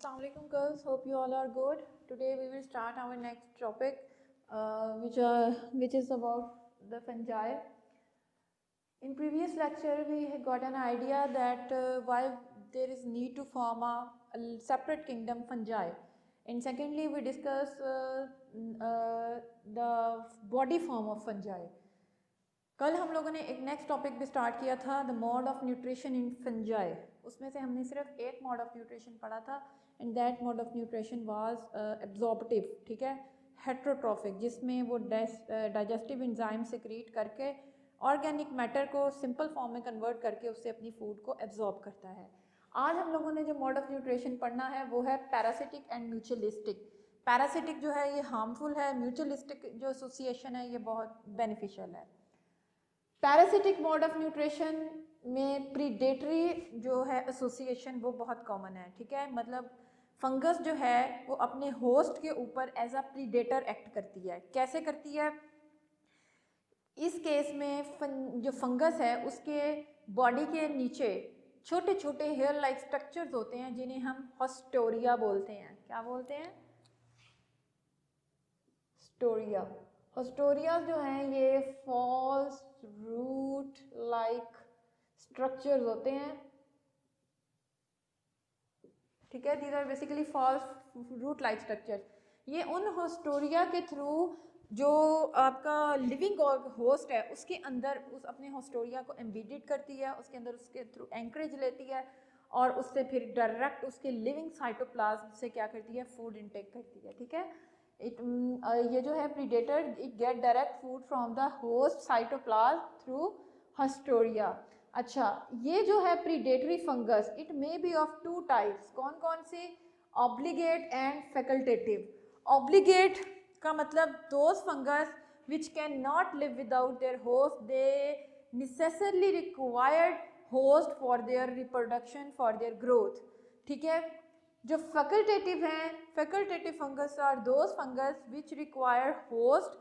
Assalamualaikum girls, hope you all are good. Today we will start our next topic which is about the fungi. In previous lecture we had got an idea that why there is need to form a separate kingdom fungi, and secondly we discuss the body form of fungi. कल हम लोगों ने एक next topic भी start किया था, the mode of nutrition in fungi. उसमें से हमने सिर्फ एक मोड ऑफ न्यूट्रिशन पढ़ा था, and that mode of nutrition was absorptive, ठीक है, हेट्रोट्रॉफिक, जिसमें वो डाइजेस्टिव एंजाइम सेक्रीट करके ऑर्गेनिक मैटर को सिंपल फॉर्म में कन्वर्ट करके उससे अपनी फूड को एब्जॉर्ब करता है. आज हम लोगों ने जो मोड ऑफ न्यूट्रिशन पढ़ना है वो है पैरासिटिक एंड म्यूचुअलिस्टिक. पैरासिटिक जो है ये हार्मफुल है, म्यूचुअलिस्टिक जो एसोसिएशन है ये बहुत बेनिफिशियल है. पैरासिटिक मोड ऑफ न्यूट्रिशन में प्रीडेटरी जो है एसोसिएशन वो बहुत कॉमन है, ठीक है. मतलब फंगस जो है वो अपने होस्ट के ऊपर एज अ प्रीडेटर एक्ट करती है. कैसे करती है? इस केस में जो फंगस है उसके बॉडी के नीचे छोटे छोटे हेयर लाइक स्ट्रक्चर्स होते हैं जिन्हें हम हॉस्टोरिया बोलते हैं. क्या बोलते हैं? स्टोरिया. हॉस्टोरिया जो हैं ये फॉल्स रूट लाइक स्ट्रक्चर्स होते हैं, ठीक है. These are basically false root like structures. ये उन हॉस्टोरिया के थ्रू जो आपका लिविंग होस्ट है उसके अंदर उस अपने हॉस्टोरिया को एम्बेडेड करती है, उसके अंदर उसके थ्रू एंकरेज लेती है और उससे फिर डायरेक्ट उसके लिविंग साइटोप्लाज्म से क्या करती है? फूड इनटेक करती है, ठीक है. ये जो है predator it get direct food from the host cytoplasm through haustoria. अच्छा, ये जो है predatory fungus it may be of two types. कौन कौन से? Obligate and facultative. ऑब्लिगेट का मतलब those fungus which can not live without their host, they necessarily required host for their reproduction, for their growth, ठीक है. जो facultative हैं, facultative fungus are those fungus which require host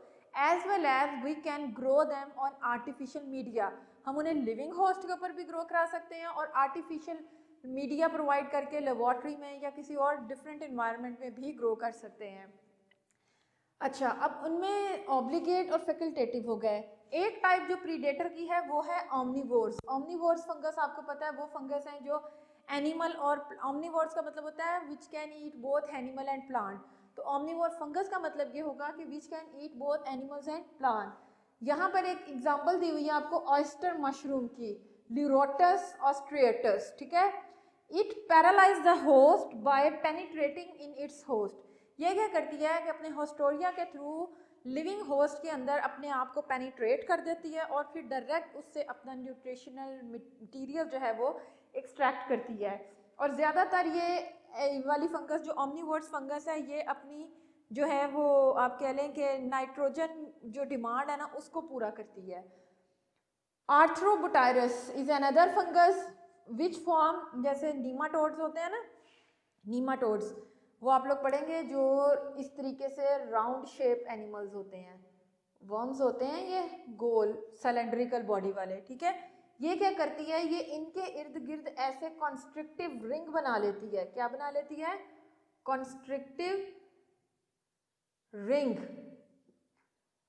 as well as we can grow them on artificial media. हम उन्हें living host के ऊपर भी grow करा सकते हैं और आर्टिफिशियल मीडिया प्रोवाइड करके लेबॉर्ट्री में या किसी और डिफरेंट इन्वायरमेंट में भी ग्रो कर सकते हैं. अच्छा, अब उनमें ऑब्लिगेट और फैकल्टेटिव हो गए. एक टाइप जो प्रीडेटर की है वो है ऑमनीवोर्स. ऑमनीवोर्स फंगस आपको पता है वो फंगस हैं जो एनिमल और ऑमनीवोर्स का मतलब होता है which can eat both animal and plant. तो ऑमनीवोर फंगस का मतलब ये होगा कि which can eat both animals and plant. यहाँ पर एक एग्जांपल दी हुई है आपको ऑयस्टर मशरूम की, ल्यूरोटस ऑस्ट्रिएटस, ठीक है. It paralyse the host bye penetrating in its host. ये क्या करती है कि अपने हॉस्टोरिया के थ्रू लिविंग होस्ट के अंदर अपने आप को पेनिट्रेट कर देती है और फिर डायरेक्ट उससे अपना न्यूट्रिशनल मटीरियल जो है वो एक्सट्रैक्ट करती है. और ज़्यादातर ये वाली फंगस जो ओमनीवोर्स फंगस है ये अपनी जो है वो आप कह लें कि नाइट्रोजन जो डिमांड है ना उसको पूरा करती है. Arthrobotrys is another fungus which form, जैसे नीमाटोड्स होते हैं ना, नीमाटोड्स वो आप लोग पढ़ेंगे जो इस तरीके से राउंड शेप एनिमल्स होते हैं, वर्म्स होते हैं ये गोल सिलेंड्रिकल बॉडी वाले, ठीक है. ये क्या करती है? ये इनके इर्द गिर्द ऐसे कॉन्स्ट्रिक्टिव रिंग बना लेती है. क्या बना लेती है? कॉन्स्ट्रिक्टिव रिंग.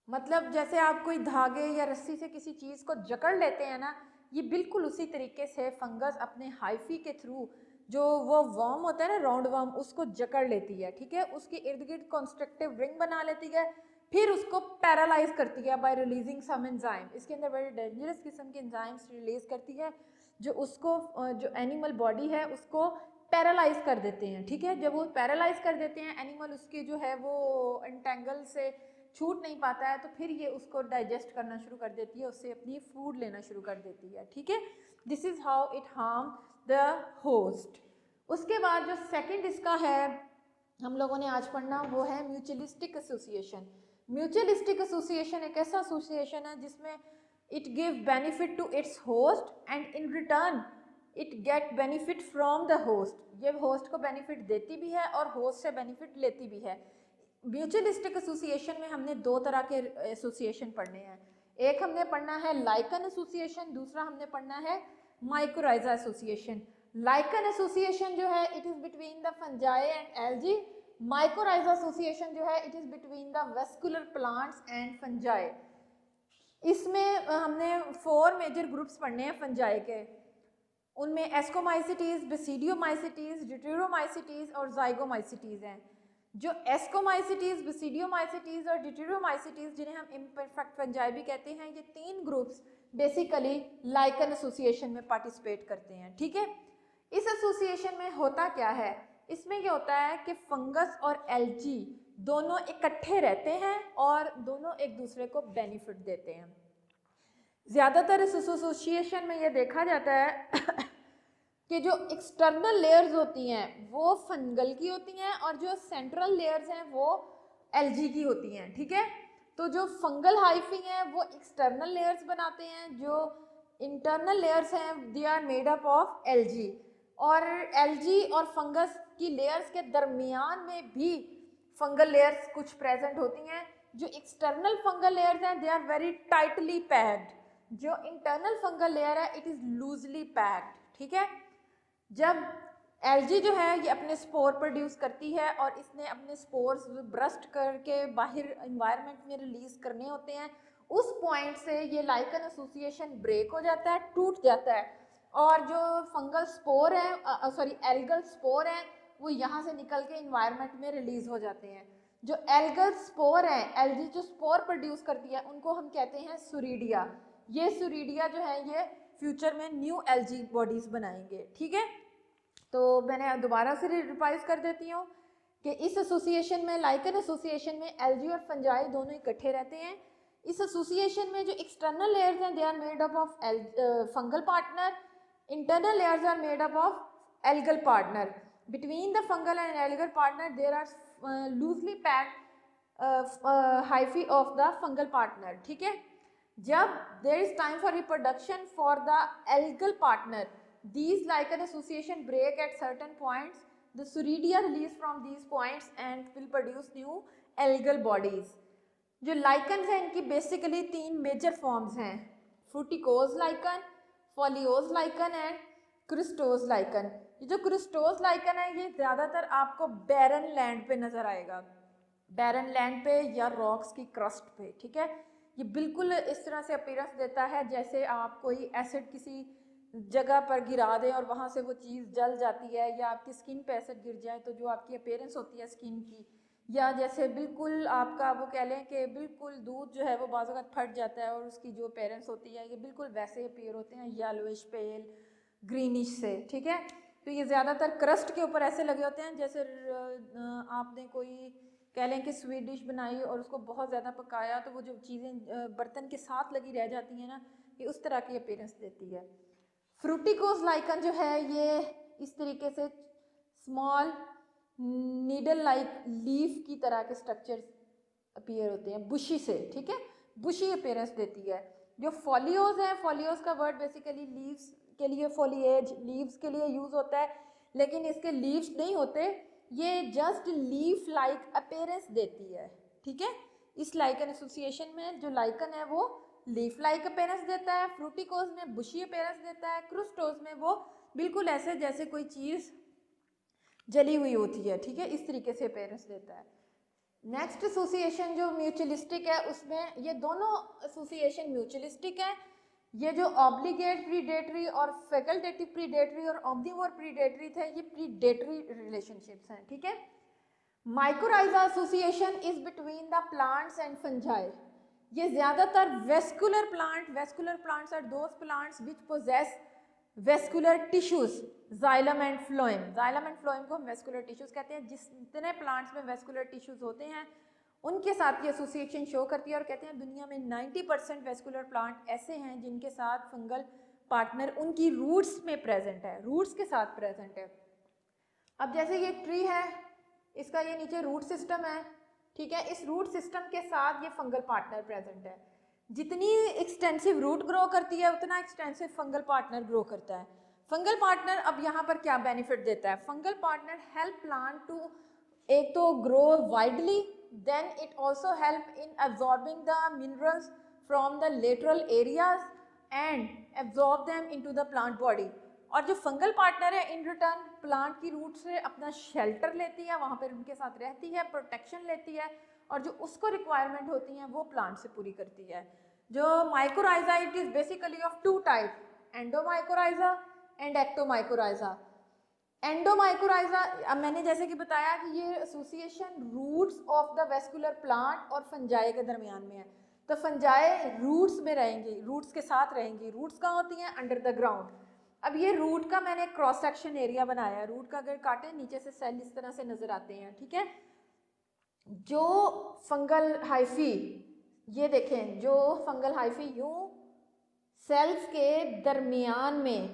मतलब जैसे आप कोई धागे या रस्सी से किसी चीज़ को जकड़ लेते हैं ना, ये बिल्कुल उसी तरीके से फंगस अपने हाइफी के थ्रू जो वो वर्म होता है ना, राउंड वर्म, उसको जकड़ लेती है, ठीक है. उसके इर्द गिर्द कॉन्स्ट्रक्टिव रिंग बना लेती है, फिर उसको पैरालाइज करती है बाय रिलीजिंग सम एंजाइम. इसके अंदर बड़े डेंजरस किस्म के एंजाइम्स रिलीज करती है जो उसको जो एनिमल बॉडी है उसको पैरालाइज कर देते हैं, ठीक है. जब वो पैरालाइज कर देते हैं एनिमल उसके जो है वो एंटेंगल से छूट नहीं पाता है तो फिर ये उसको डाइजेस्ट करना शुरू कर देती है, उससे अपनी फूड लेना शुरू कर देती है, ठीक है. This is how it harm the host. उसके बाद जो सेकंड इसका है हम लोगों ने आज पढ़ना वो है म्यूचुअलिस्टिक एसोसिएशन. म्यूचुअलिस्टिक एसोसिएशन एक ऐसा एसोसिएशन है जिसमें it give benefit to its host and in return it get benefit from the host. ये होस्ट को बेनिफिट देती भी है और होस्ट से बेनिफिट लेती भी है. म्यूचुअलिस्टिक एसोसिएशन में हमने दो तरह के एसोसिएशन पढ़ने हैं. एक हमने पढ़ना है लाइकन एसोसिएशन, दूसरा हमने पढ़ना है माइकोराइजा एसोसिएशन. लाइकन एसोसिएशन जो है it is between the fungi and algae. Mycorrhiza association जो है it is between the vascular plants and fungi. इसमें हमने 4 मेजर ग्रुप्स पढ़ने हैं फंजाई के, उनमें एस्कोमाइसिटीज, बेसिडियोमाइसिटीज, डिट्यूरोमाइसिटीज और जाइगोमाइसिटीज हैं। जो एस्कोमाइसिटीज, बेसिडियोमाइसिटीज और डिट्यूरोमाइसिटीज जिन्हें हम इम्परफेक्ट फंजाई भी कहते हैं, ये 3 ग्रुप्स बेसिकली लाइकन एसोसिएशन में पार्टिसिपेट करते हैं। ठीक है, इस एसोसिएशन में होता क्या है, इसमें ये होता है कि फंगस और एल्गी दोनों इकट्ठे रहते हैं और दोनों एक दूसरे को बेनिफिट देते हैं। ज़्यादातर इस एसोसिएशन में ये देखा जाता है कि जो एक्सटर्नल लेयर्स होती हैं वो फंगल की होती हैं और जो सेंट्रल लेयर्स हैं वो एल्गी की होती हैं। ठीक है, तो जो फंगल हाइफी हैं वो एक्सटर्नल लेयर्स बनाते हैं, जो इंटरनल लेयर्स हैं they are made up of algae. और एल्गी और फंगस की लेयर्स के दरमियान में भी फंगल लेयर्स कुछ प्रेजेंट होती हैं। जो एक्सटर्नल फंगल लेयर्स हैं they are very tightly packed, जो इंटरनल फंगल लेयर है इट इज़ लूजली पैक्ड। ठीक है, जब एल्गी जो है ये अपने स्पोर प्रोड्यूस करती है और इसने अपने स्पोर्स ब्रस्ट करके बाहर इन्वायरमेंट में रिलीज करने होते हैं, उस पॉइंट से ये लाइकन एसोसिएशन ब्रेक हो जाता है, टूट जाता है और जो फंगल स्पोर है एल्गल स्पोर है वो यहाँ से निकल के इन्वायरमेंट में रिलीज हो जाते हैं। जो एल्गल स्पोर है, एल्गी जो स्पोर प्रोड्यूस करती है उनको हम कहते हैं सुरीडिया। ये सुरीडिया जो है ये फ्यूचर में न्यू एल्गी बॉडीज बनाएंगे। ठीक है, तो मैंने दोबारा से रिवाइज कर देती हूँ कि इस एसोसिएशन में, लाइकन एसोसिएशन में एल्गी और फंजाई दोनों इकट्ठे रहते हैं। इस एसोसिएशन में जो एक्सटर्नल लेयर्स हैं they are made up of fungal partner, internal layers are made up of algal partner. Between the fungal and algal partner there are loosely packed hyphae of the fungal partner. ठीक है, जब there is time for reproduction for the algal partner, these lichen association break at certain points, the suridia release from these points and will produce new algal bodies। जो lichen है इनकी basically 3 major forms हैं, fruticose lichen, foliose lichen and crustose lichen. ये जो क्रिस्टोज lichen है ये ज़्यादातर आपको बैरन लैंड पे नज़र आएगा, बैरन लैंड पे या रॉक्स की क्रस्ट पे। ठीक है, ये बिल्कुल इस तरह से अपीयरेंस देता है जैसे आप कोई एसिड किसी जगह पर गिरा दें और वहाँ से वो चीज़ जल जाती है, या आपकी स्किन पे एसिड गिर जाए तो जो आपकी अपीयरेंस होती है स्किन की, या जैसे बिल्कुल आपका वो कह लें कि बिल्कुल दूध जो है वो बाज़ वक़्त फट जाता है और उसकी जो अपीयरेंस होती है ये बिल्कुल वैसे अपीयर होते हैं, येलोइश पेल ग्रीनिश से। ठीक है, तो ये ज़्यादातर क्रस्ट के ऊपर ऐसे लगे होते हैं जैसे आपने कोई कह लें कि स्वीट डिश बनाई और उसको बहुत ज़्यादा पकाया तो वो जो चीज़ें बर्तन के साथ लगी रह जाती हैं ना, ये उस तरह की अपीयरेंस देती है। फ्रूटिकोज लाइकन जो है ये इस तरीके से स्मॉल नीडल लाइक लीफ की तरह के स्ट्रक्चर अपीयर होते हैं बुशी से। ठीक है, बुशी अपीयरेंस देती है। जो फॉलियोज है, फॉलियोज का वर्ड बेसिकली लीव्स के लिए, फॉलिएज लीव्स के लिए यूज होता है, लेकिन इसके लीव्स नहीं होते, ये जस्ट लीफ लाइक अपीयरेंस देती है। ठीक है, इस लाइकन एसोसिएशन में जो लाइकन है वो लीफ लाइक अपीयरेंस देता है, फ्रूटिकोज में बुशी अपीयरेंस देता है, क्रुस्टोज में वो बिल्कुल ऐसे जैसे कोई चीज़ जली हुई होती है। ठीक है, इस तरीके से अपीयरेंस देता है। नेक्स्ट एसोसिएशन जो म्यूचुअलिस्टिक है, उसमें ये दोनों एसोसिएशन म्यूचुअलिस्टिक है। ये जो ऑब्लिगेट प्रीडेटरी और फैकल्टेटिव प्रीडेटरी और ऑब्लिगोर प्रीडेटरी थे, ये प्रीडेटरी रिलेशनशिप्स हैं। ठीक है, mycorrhiza association is between the plants and fungi. ये ज़्यादातर vascular plants are those plants which possess vascular tissues, xylem and phloem. Xylem and phloem को हम वेस्कुलर टिश्यूज कहते हैं। जितने प्लांट्स में वेस्कुलर टिश्यूज होते हैं उनके साथ ये एसोसिएशन शो करती है और कहते हैं दुनिया में 90% वेस्कुलर प्लांट ऐसे हैं जिनके साथ फंगल पार्टनर उनकी रूट्स में प्रेजेंट है, रूट्स के साथ प्रेजेंट है। अब जैसे ये ट्री है, इसका ये नीचे रूट सिस्टम है। ठीक है, इस रूट सिस्टम के साथ ये फंगल पार्टनर प्रेजेंट है। जितनी एक्सटेंसिव रूट ग्रो करती है उतना एक्सटेंसिव फंगल पार्टनर ग्रो करता है। फंगल पार्टनर अब यहाँ पर क्या बेनिफिट देता है? Fungal partner help plant to एक तो grow widely, then it also help in absorbing the minerals from the lateral areas and absorb them into the plant body. और जो फंगल पार्टनर है इन रिटर्न प्लांट की root से अपना shelter लेती है, वहाँ पर उनके साथ रहती है, प्रोटेक्शन लेती है, और जो उसको रिक्वायरमेंट होती हैं वो प्लांट से पूरी करती है। जो mycorrhiza it is basically of two type, endomycorrhiza and ectomycorrhiza. Endomycorrhiza, अब मैंने जैसे कि बताया कि ये association roots of the vascular plant और फंजाई के दरमियान में है। तो फंजाई रूट्स में रहेंगी, रूट्स के साथ रहेंगी। रूट्स कहाँ होती हैं? Under the ground. अब ये रूट का मैंने क्रॉस सेक्शन एरिया बनाया है। रूट का अगर काटे नीचे से सेल इस तरह से नजर आते हैं, ठीक है। जो फंगल हाइफी, ये देखें, जो फंगल हाइफी यूं सेल्स के दरमियान में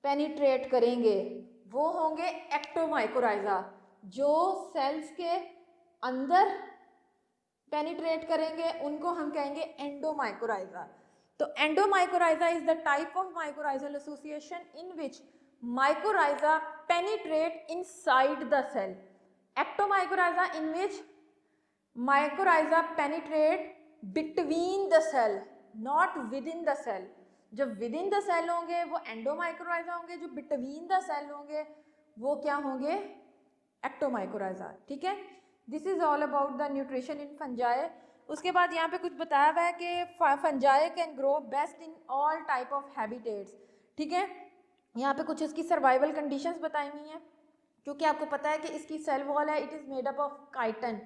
पेनिट्रेट करेंगे वो होंगे एक्टोमाइकोराइजा। जो सेल्स के अंदर पेनिट्रेट करेंगे उनको हम कहेंगे एंडोमाइकोराइजा। तो endomycorrhiza is the type of mycorrhizal association in which mycorrhiza penetrate inside the cell. Ectomycorrhiza in which mycorrhiza penetrate between the cell, not within the cell. जो विद इन द सेल होंगे वो एंडोमाइकोराइजा होंगे, जो between the cell होंगे वो क्या होंगे? एक्टोमाइकोराइजा, ठीक है। This is all about the nutrition in fungi. उसके बाद यहाँ पे कुछ बताया हुआ है कि fungi can grow best in all type of habitats, ठीक है। यहाँ पे कुछ इसकी सर्वाइवल कंडीशंस बताई हुई हैं, क्योंकि आपको पता है कि इसकी सेल वॉल है, it is made up of chitin.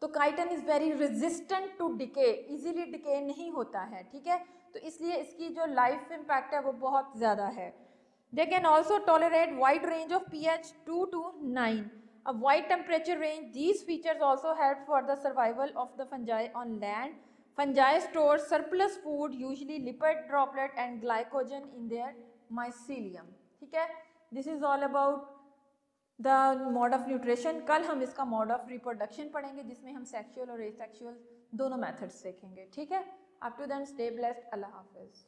तो chitin is very resistant to decay, easily decay नहीं होता है, ठीक है। तो इसलिए इसकी जो लाइफ इम्पैक्ट है वो बहुत ज़्यादा है। They can also tolerate wide range of pH 2 to 9, a wide temperature range. These features also help for the survival of the fungi on land. Fungi store surplus food, usually lipid droplet and glycogen in their mycelium, ठीक है। This is all about the mode of nutrition. कल हम इसका mode of reproduction पढ़ेंगे जिसमें हम sexual और asexual दोनों मेथड्स सीखेंगे, ठीक है। Up to then, stay blessed. Allah Hafiz.